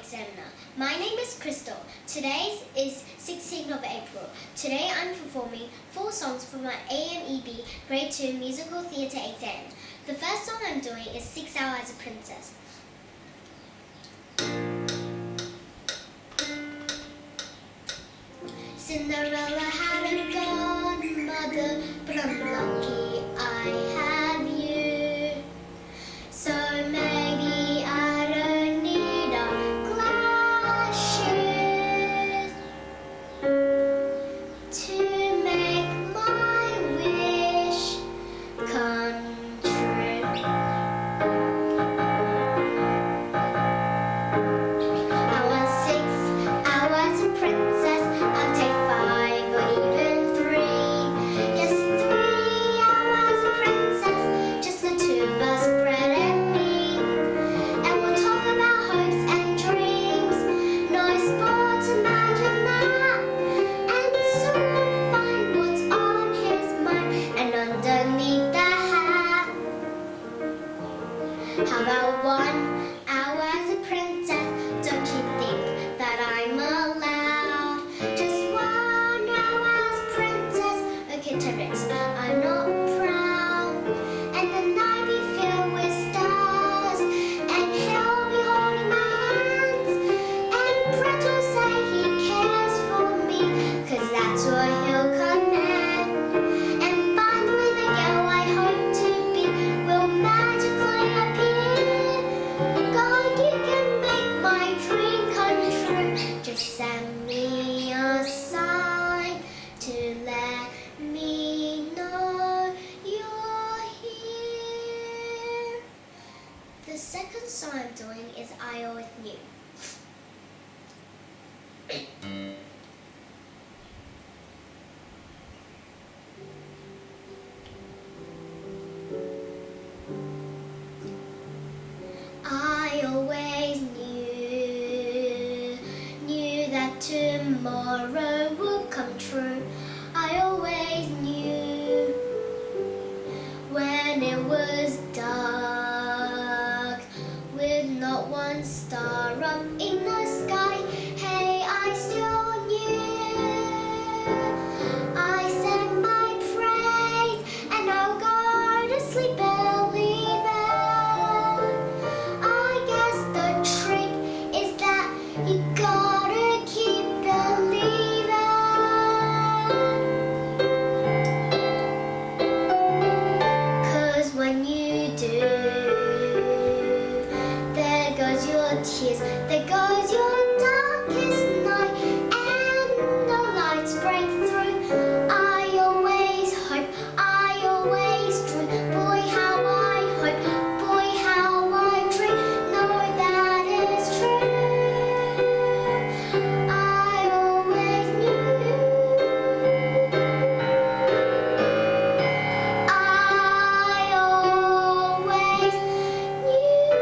examiner. My name is Crystal. Today is 16th of April. Today I'm performing 4 songs for my AMEB Grade 2 Musical Theatre exam. The first song I'm doing is 6 Hours as a Princess. Cinderella had a godmother, but I'm lucky I have you. So maybe I don't need a glass shoes to make my wish come true. I want 6 hours a princess. I'll take 5 or even 3. Yes, 3 hours a princess. Just the two of us, Brett and me. And we'll talk about hopes and dreams. No sport, imagine that. And soon we'll find what's on his mind and underneath the hat. How about 1 hour as a princess? Don't you think that I'm allowed? Just 1 hour as a princess. Okay, T-Rex, I'm not proud. And the night be filled with stars, and he'll be holding my hands. And Brett will say he cares for me, 'cause that's what he'll command. And finally the girl I hope to be will magically appear. God, you can make my dream come true. Just send me a sign to let me know you're here. The second song I'm doing is I Always Knew. I always knew that tomorrow would come true. I always knew when it was dark, with not one star up in the sky. Hey, I still knew. I said my prayers and I'll go to sleep believing. I guess the trick is that you gotta keep believing. 'Cause when you do, there goes your tears, there goes your darkest night, and the lights break through. I always hope, I always dream. Boy, how I hope, boy, how I dream. Know that is true. I always knew. I always knew.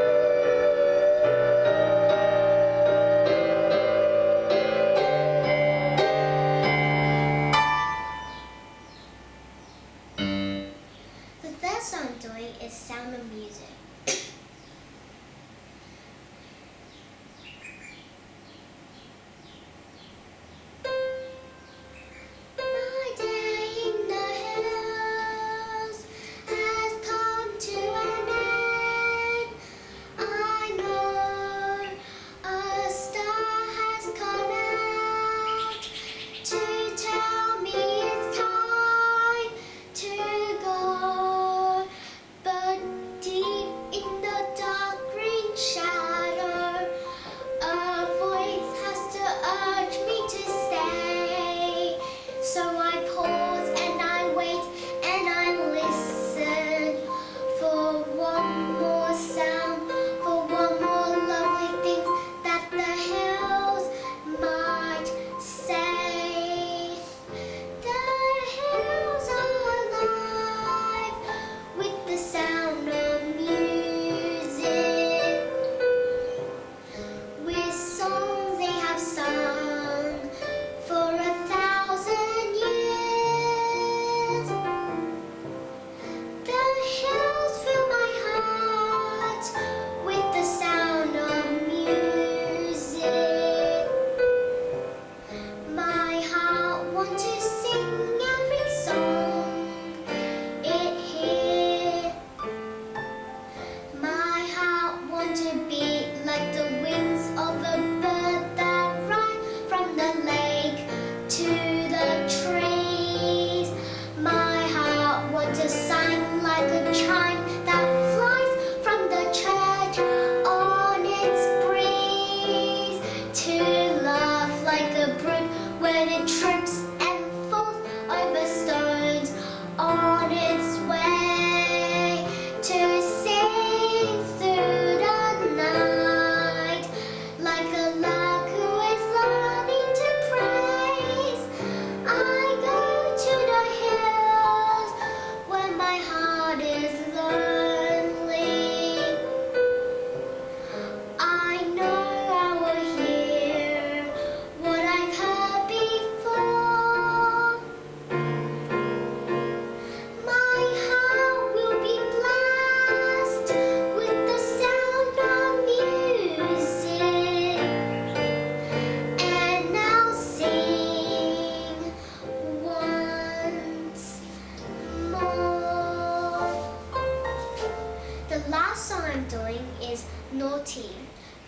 14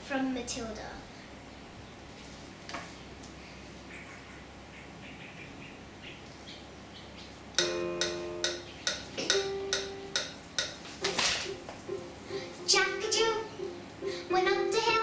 from Matilda. Jack Joe went up the hill.